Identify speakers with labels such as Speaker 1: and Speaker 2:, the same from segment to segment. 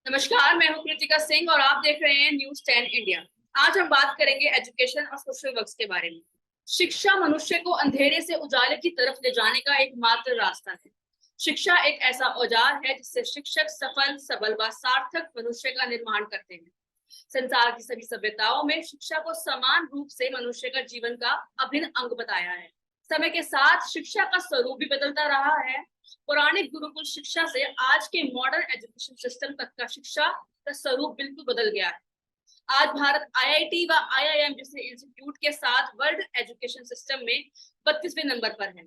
Speaker 1: नमस्कार, मैं हूं कृतिका सिंह और आप देख रहे हैं न्यूज़ 10 इंडिया। आज हम बात करेंगे एजुकेशन और सोशल वर्क के बारे में। शिक्षा मनुष्य को अंधेरे से उजाले की तरफ ले जाने का एकमात्र रास्ता है। शिक्षा एक ऐसा औजार है जिससे शिक्षक सफल, सबल व सार्थक मनुष्य का निर्माण करते हैं। संसार की सभी सभ्यताओं में शिक्षा को समान रूप से मनुष्य का जीवन का अभिन्न अंग बताया है। समय के साथ शिक्षा का स्वरूप भी बदलता रहा है। पौराणिक गुरुकुल शिक्षा से आज के मॉडर्न एजुकेशन सिस्टम तक का शिक्षा का स्वरूप बिल्कुल बदल गया है। आज भारत आईआईटी व आईआईएम जैसे इंस्टीट्यूट के साथ वर्ल्ड एजुकेशन सिस्टम में 32वें नंबर पर है।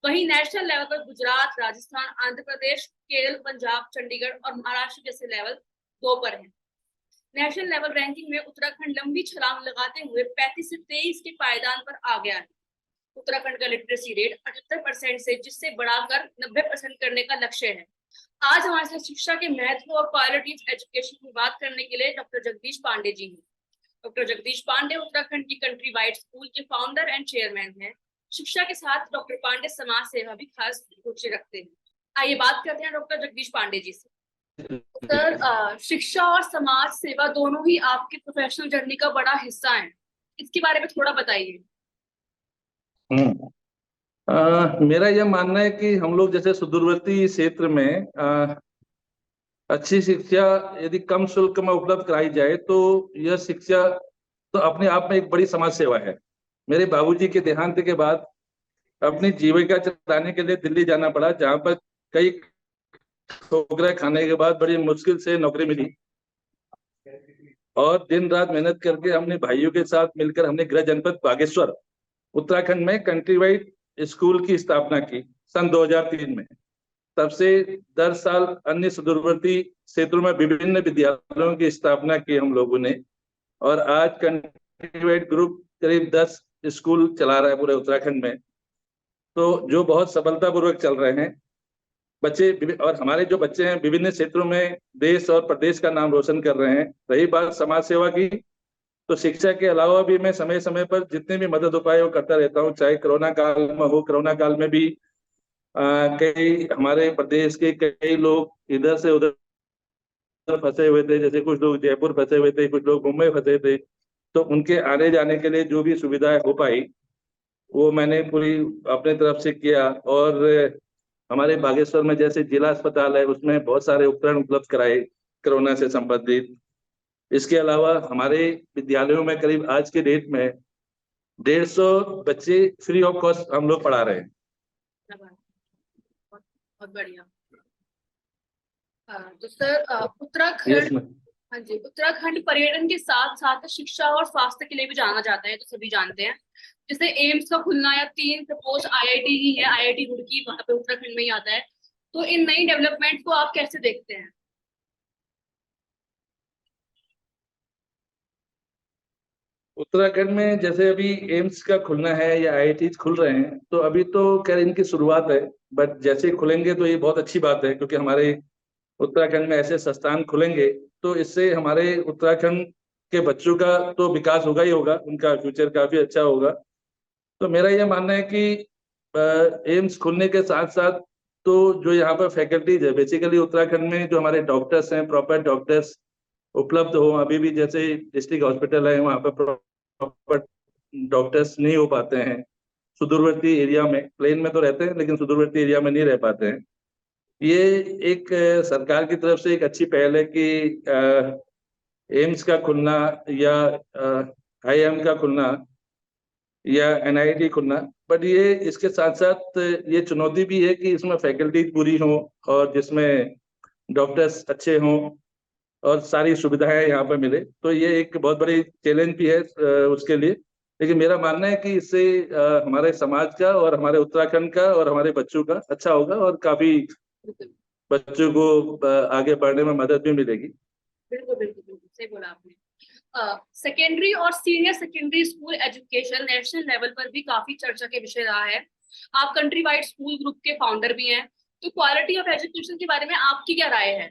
Speaker 1: वहीं नेशनल लेवल पर गुजरात, राजस्थान, आंध्र प्रदेश, केरल, पंजाब, चंडीगढ़ और महाराष्ट्र जैसे लेवल 2 पर है। नेशनल लेवल रैंकिंग में उत्तराखंड लंबी छलांग लगाते हुए 35 से 23 के पायदान पर आ गया है। उत्तराखंड का लिटरेसी रेट 78% से जिससे बढ़ाकर 90% करने का लक्ष्य है। आज हमारे साथ शिक्षा के महत्व और क्वालिटी ऑफ एजुकेशन की बात करने के लिए डॉक्टर जगदीश पांडे जी हैं। डॉक्टर जगदीश पांडे उत्तराखंड की कंट्री वाइड स्कूल के फाउंडर एंड चेयरमैन हैं। शिक्षा के साथ डॉक्टर पांडे समाज सेवा भी खास रुचि रखते हैं। आइए बात करते हैं डॉक्टर जगदीश पांडे जी से। सर, शिक्षा और समाज सेवा दोनों ही आपकी प्रोफेशनल जर्नी का बड़ा हिस्सा है। इसके बारे में थोड़ा बताइए।
Speaker 2: मेरा यह मानना है कि हम लोग जैसे सुदूरवर्ती क्षेत्र में अच्छी शिक्षा यदि कम शुल्क में उपलब्ध कराई जाए तो यह शिक्षा तो अपने आप में एक बड़ी समाज सेवा है। मेरे बाबूजी के देहांत के बाद अपनी जीविका चलाने के लिए दिल्ली जाना पड़ा, जहां पर कई ठोकरें खाने के बाद बड़ी मुश्किल से नौकरी मिली और दिन रात मेहनत करके हमने भाइयों के साथ मिलकर हमने गृह जनपद बागेश्वर उत्तराखंड में कंट्री वाइड स्कूल की स्थापना की सन 2003 में। तब से 10 साल अन्य सुदूरवर्ती क्षेत्रों में विभिन्न विद्यालयों की स्थापना की हम लोगों ने, और आज कंट्री वाइड ग्रुप करीब 10 स्कूल चला रहा है पूरे उत्तराखंड में, तो जो बहुत सफलतापूर्वक चल रहे हैं बच्चे। और हमारे जो बच्चे हैं विभिन्न क्षेत्रों में देश और प्रदेश का नाम रोशन कर रहे हैं। रही बात समाज सेवा की, तो शिक्षा के अलावा भी मैं समय समय पर जितने भी मदद उपाय वो करता रहता हूँ, चाहे कोरोना काल में हो। कोरोना काल में भी कई हमारे प्रदेश के कई लोग इधर से उधर फंसे हुए थे, जैसे कुछ लोग जयपुर फंसे हुए थे, कुछ लोग मुंबई फंसे थे, तो उनके आने जाने के लिए जो भी सुविधाएं हो पाई वो मैंने पूरी अपने तरफ से किया। और हमारे बागेश्वर में जैसे जिला अस्पताल है उसमें बहुत सारे उपकरण उपलब्ध कराए कोरोना से संबंधित। इसके अलावा हमारे विद्यालयों में करीब आज के डेट में 150 बच्चे फ्री ऑफ कॉस्ट हम लोग पढ़ा रहे हैं।
Speaker 1: बहुत बढ़िया। तो सर, उत्तराखंड, हाँ जी, उत्तराखंड पर्यटन के साथ साथ शिक्षा और स्वास्थ्य के लिए भी जाना जाता है, तो सभी जानते हैं। जैसे एम्स का खुलना या 3 प्रपोज आईआईटी ही है, आईआईटी रुड़की वहां पे उत्तराखंड में ही आता है। तो इन नई डेवलपमेंट को आप कैसे देखते हैं?
Speaker 2: उत्तराखंड में जैसे अभी एम्स का खुलना है या आईआईटी खुल रहे हैं, तो अभी तो खैर इनकी शुरुआत है, बट जैसे खुलेंगे तो ये बहुत अच्छी बात है, क्योंकि हमारे उत्तराखंड में ऐसे संस्थान खुलेंगे तो इससे हमारे उत्तराखंड के बच्चों का तो विकास होगा ही होगा, उनका फ्यूचर काफी अच्छा होगा। तो मेरा यह मानना है कि एम्स खुलने के साथ साथ तो जो यहाँ पर फैकल्टीज है, बेसिकली उत्तराखंड में जो हमारे डॉक्टर्स हैं, प्रॉपर डॉक्टर्स उपलब्ध हो। अभी भी जैसे डिस्ट्रिक्ट हॉस्पिटल है वहाँ पर प्रॉपर डॉक्टर्स नहीं हो पाते हैं। सुदूरवर्ती एरिया में, प्लेन में तो रहते हैं लेकिन सुदूरवर्ती एरिया में नहीं रह पाते हैं। ये एक सरकार की तरफ से एक अच्छी पहल है कि एम्स का खुलना या आईआईएम का खुलना या एनआईटी खुलना, बट ये इसके साथ साथ ये चुनौती भी है कि इसमें फैकल्टी पूरी हो और जिसमें डॉक्टर्स अच्छे हों और सारी सुविधाएं यहाँ पर मिले। तो ये एक बहुत बड़ी चैलेंज भी है उसके लिए। लेकिन मेरा मानना है कि इससे हमारे समाज का और हमारे उत्तराखंड का और हमारे बच्चों का अच्छा होगा और काफी बच्चों को आगे बढ़ने में मदद भी मिलेगी।
Speaker 1: बिल्कुल बिल्कुल बिल्कुल सही बोला आपने। सेकेंडरी और senior secondary school education national level पर भी काफी चर्चा के विषय रहा है। आप कंट्री वाइड स्कूल ग्रुप के फाउंडर भी हैं, तो क्वालिटी ऑफ एजुकेशन के बारे में आपकी क्या राय है?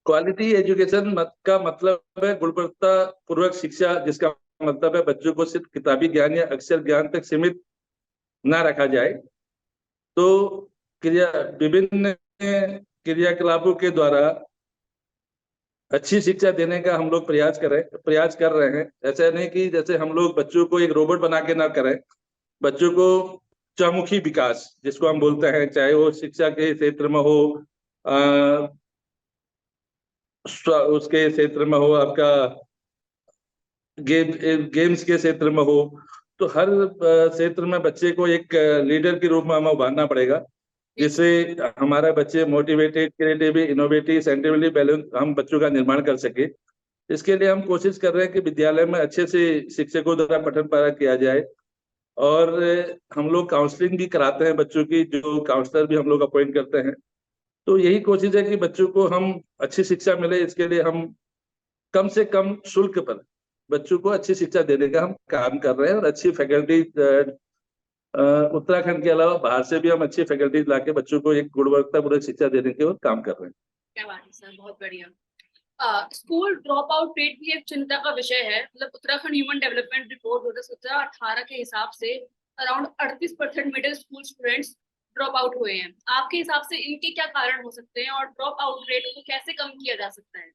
Speaker 2: क्वालिटी एजुकेशन का मतलब है गुणवत्ता पूर्वक शिक्षा, जिसका मतलब है बच्चों को सिर्फ किताबी ज्ञान या अक्षर ज्ञान तक सीमित ना रखा जाए। तो क्रिया विभिन्न क्रियाकलापों के द्वारा अच्छी शिक्षा देने का हम लोग प्रयास कर रहे हैं। ऐसा नहीं कि जैसे हम लोग बच्चों को एक रोबोट बना के ना करें, बच्चों को चहुमुखी विकास जिसको हम बोलते हैं, चाहे वो शिक्षा के क्षेत्र में हो, उसके क्षेत्र में हो, आपका गेम्स के क्षेत्र में हो, तो हर क्षेत्र में बच्चे को एक लीडर के रूप में हमें उभारना पड़ेगा, जिससे हमारा बच्चे motivated, creative, innovative, scientifically balance हम बच्चों का निर्माण कर सके। इसके लिए हम कोशिश कर रहे हैं कि विद्यालय में अच्छे से शिक्षकों द्वारा पठन पाठन किया जाए, और हम लोग काउंसलिंग भी कराते हैं बच्चों की, जो काउंसलर भी हम लोग अपॉइंट करते हैं। तो यही कोशिश है कि बच्चों को हम अच्छी शिक्षा मिले, इसके लिए हम कम से कम शुल्क पर बच्चों को अच्छी शिक्षा देने का हम काम कर रहे हैं। और अच्छी फैकल्टी उत्तराखंड के अलावा बाहर से भी हम अच्छी फैकल्टीज लाके बच्चों को एक गुणवत्तापूर्ण शिक्षा देने के और काम कर रहे हैं।
Speaker 1: क्या बात है सर, बहुत बढ़िया। स्कूल ड्रॉप आउट रेट भी एक चिंता का विषय है। मतलब उत्तराखंड ह्यूमन डेवलपमेंट रिपोर्ट 2017-18 के हिसाब से around 38% middle school students drop out हुए हैं। आपके हिसाब से इनके क्या कारण हो सकते हैं और ड्रॉप आउट रेट को कैसे कम किया जा सकता है?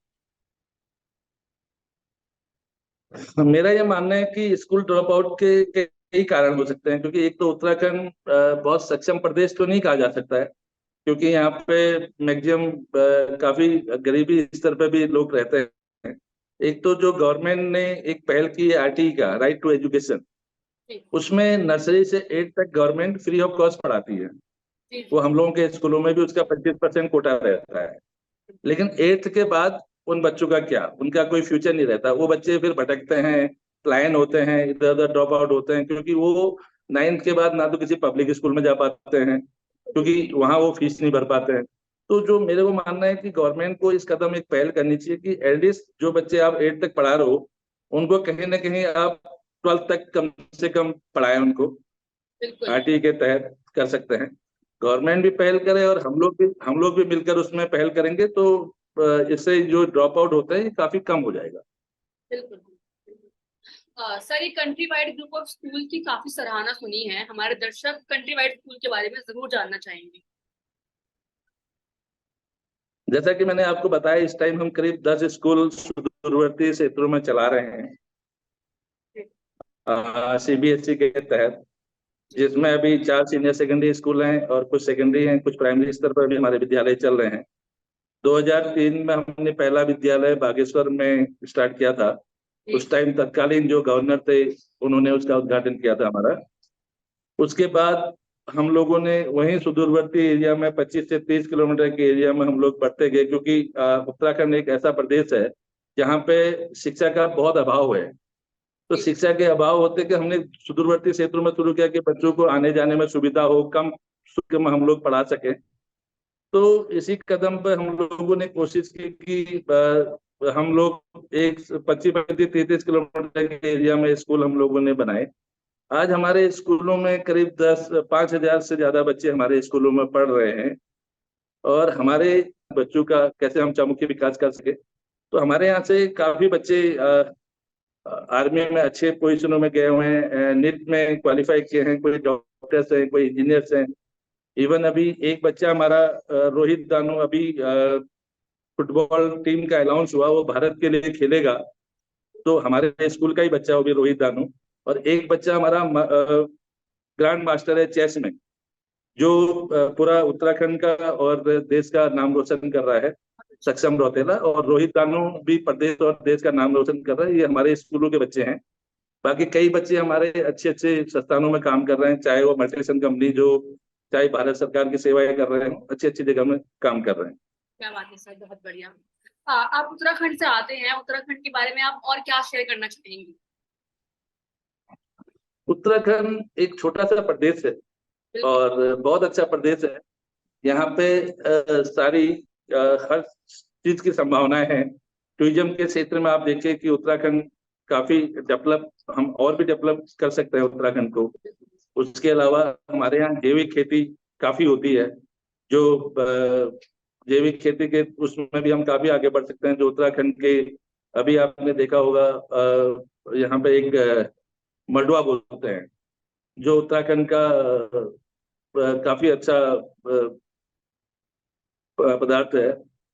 Speaker 2: मेरा यह मानना है कि स्कूल ड्रॉप आउट के कई कारण हो सकते हैं, क्योंकि एक तो उत्तराखंड बहुत सक्षम प्रदेश तो नहीं कहा जा सकता है, क्योंकि यहाँ पे मैक्सिमम काफी गरीबी स्तर पे भी लोग रहते हैं। एक तो जो गवर्नमेंट ने एक पहल की है आरटीई का, राइट टू एजुकेशन, उसमें नर्सरी से 8 तक गवर्नमेंट फ्री ऑफ कॉस्ट पढ़ाती है। वो हम लोगों के स्कूलों में भी उसका 25% कोटा रहता है। लेकिन 8th के बाद उन बच्चों का क्या, उनका कोई फ्यूचर नहीं रहता। वो बच्चे फिर भटकते हैं, पलायन होते हैं, इधर उधर ड्रॉप आउट होते हैं, क्योंकि वो 9th के बाद ना तो किसी पब्लिक स्कूल में जा पाते हैं, क्योंकि वहां वो फीस नहीं भर पाते हैं। तो जो मेरे को मानना है कि गवर्नमेंट को इस कदम एक पहल करनी चाहिए कि एटलीस्ट जो बच्चे आप 8 तक पढ़ा रहे हो, उनको कहीं ना कहीं आप 12 तक कम से कम पढ़ाएं, उनको आरटीई के तहत कर सकते हैं। गवर्नमेंट भी पहल करे और हम लोग भी मिलकर उसमें पहल करेंगे, तो इससे जो ड्रॉप आउट होता है ये काफी कम हो जाएगा।
Speaker 1: बिल्कुल। सर, ये country wide group of school की काफी सराहना सुनी है। हमारे दर्शक कंट्री वाइड स्कूल के बारे में जरूर जानना चाहेंगे।
Speaker 2: जैसा कि मैंने आपको बताया, इस टाइम हम करीब 10 स्कूल सुदूरवर्ती क्षेत्रों में चला रहे हैं सीबीएसई के तहत, जिसमें अभी 4 सीनियर सेकेंडरी स्कूल हैं और कुछ सेकेंडरी हैं, कुछ प्राइमरी स्तर पर भी हमारे विद्यालय चल रहे हैं। 2003 में हमने पहला विद्यालय बागेश्वर में स्टार्ट किया था। उस टाइम तत्कालीन जो गवर्नर थे, उन्होंने उसका उद्घाटन किया था हमारा। उसके बाद हम लोगों ने वहीं सुदूरवर्ती एरिया में 25 से 30 किलोमीटर के एरिया में हम लोग बढ़ते गए, क्योंकि उत्तराखंड एक ऐसा प्रदेश है जहाँ पे शिक्षा का बहुत अभाव है। तो शिक्षा के अभाव होते कि हमने सुदूरवर्ती क्षेत्रों में शुरू किया कि बच्चों को आने जाने में सुविधा हो, कम शुल्क में हम लोग पढ़ा सकें। तो इसी कदम पर हम लोगों ने कोशिश की कि हम लोग एक 25-30 किलोमीटर के एरिया में स्कूल हम लोगों ने बनाए। आज हमारे स्कूलों में करीब 5,000 से ज्यादा बच्चे हमारे स्कूलों में पढ़ रहे हैं। और हमारे बच्चों का कैसे हम चहुमुखी विकास कर सके, तो हमारे यहाँ से काफी बच्चे आर्मी में अच्छे पोजीशनों में गए हुए हैं, नीट में क्वालिफाई किए हैं, कोई डॉक्टर्स हैं, कोई इंजीनियर्स हैं। इवन अभी एक बच्चा हमारा रोहित दानू, अभी फुटबॉल टीम का अनाउंस हुआ, वो भारत के लिए खेलेगा। तो हमारे स्कूल का ही बच्चा वो भी, रोहित दानू। और एक बच्चा हमारा ग्रैंड मास्टर है चेस में, जो पूरा उत्तराखंड का और देश का नाम रोशन कर रहा है, सक्षम रौतेला। और रोहित दानू भी प्रदेश और देश का नाम रोशन कर रहा है। ये हमारे स्कूलों के बच्चे हैं। बाकी कई बच्चे हमारे अच्छे अच्छे संस्थानों में काम कर रहे हैं, चाहे वो मल्टीनेशनल कंपनी, जो चाहे भारत सरकार की सेवाएं कर रहे हैं, अच्छी अच्छी जगह में काम कर रहे हैं।
Speaker 1: क्या बात है सर, बहुत बढ़िया। आप उत्तराखंड से आते हैं, उत्तराखंड के बारे में आप और क्या शेयर करना चाहेंगे?
Speaker 2: उत्तराखंड एक छोटा सा प्रदेश है और बहुत अच्छा प्रदेश है। यहाँ पे सारी हर चीज की संभावनाएं हैं। टूरिज्म के क्षेत्र में आप देखिए कि उत्तराखंड काफी डेवलप, हम और भी डेवलप कर सकते हैं उत्तराखंड को। उसके अलावा हमारे यहाँ जैविक खेती काफी होती है, जो जैविक खेती के उसमें भी हम काफी आगे बढ़ सकते हैं। जो उत्तराखंड के, अभी आपने देखा होगा यहाँ पे एक मडवा बोलते हैं, जो उत्तराखंड का काफी अच्छा पदार्थ है।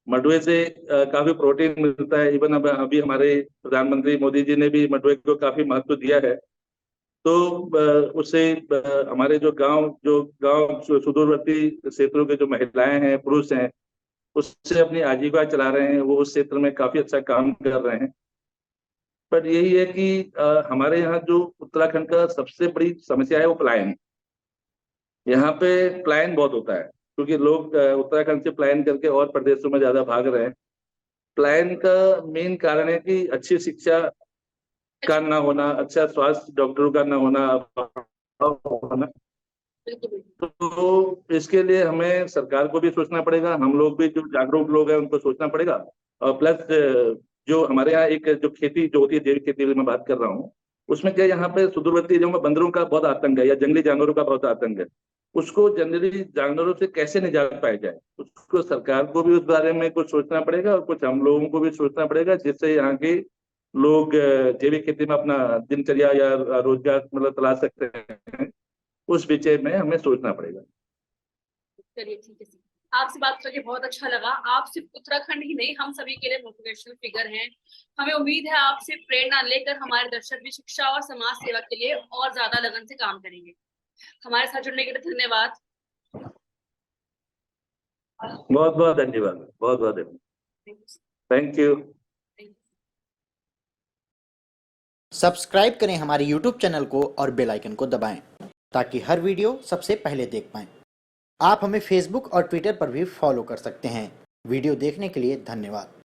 Speaker 2: मंडुए से काफी प्रोटीन मिलता है। इवन अब अभी हमारे प्रधानमंत्री मोदी जी ने भी मंडुए को काफी महत्व दिया है। तो उससे हमारे जो गांव सुदूरवर्ती क्षेत्रों के जो महिलाएं हैं, पुरुष हैं, उससे अपनी आजीविका चला रहे हैं। वो उस क्षेत्र में काफी अच्छा काम कर रहे हैं। पर यही है कि हमारे यहाँ जो उत्तराखंड का सबसे बड़ी समस्या है वो पलायन। यहाँ पे पलायन बहुत होता है क्योंकि लोग उत्तराखंड से पलायन करके और प्रदेशों में ज्यादा भाग रहे हैं। पलायन का मेन कारण है कि अच्छी शिक्षा का ना होना, अच्छा स्वास्थ्य डॉक्टरों का ना होना,
Speaker 1: बिल्कुल बिल्कुल।
Speaker 2: तो इसके लिए हमें सरकार को भी सोचना पड़ेगा। हम लोग भी जो जागरूक लोग हैं उनको सोचना पड़ेगा। और प्लस जो हमारे यहाँ एक जो खेती जो होती है, जैविक खेती की मैं बात कर रहा हूँ, उसमें क्या यहाँ पे सुदूरवर्ती एरिया में बंदरों का बहुत आतंक है या जंगली जानवरों का बहुत आतंक है। उसको जंगली जानवरों से कैसे निजात पाया जाए, उसको सरकार को भी उस बारे में कुछ सोचना पड़ेगा और कुछ हम लोगों को भी सोचना पड़ेगा, जिससे यहाँ के लोग जैविक खेती में अपना दिनचर्या या रोजगार मतलब तलाश सकते हैं। उस विषय में हमें सोचना पड़ेगा।
Speaker 1: चलिए ठीक है सर, आपसे बात करके बहुत अच्छा लगा। आप सिर्फ उत्तराखंड ही नहीं, हम सभी के लिए मोटिवेशनल फिगर हैं। हमें उम्मीद है आपसे प्रेरणा लेकर हमारे दर्शक भी शिक्षा और समाज सेवा के लिए और ज्यादा लगन से काम करेंगे। हमारे साथ जुड़ने के लिए धन्यवाद।
Speaker 2: बहुत बहुत धन्यवाद, बहुत बहुत धन्यवाद। Thank you.
Speaker 3: सब्सक्राइब करें हमारे YouTube चैनल को और बेल आइकन को दबाएं ताकि हर वीडियो सबसे पहले देख पाएं। आप हमें Facebook और Twitter पर भी फॉलो कर सकते हैं। वीडियो देखने के लिए धन्यवाद।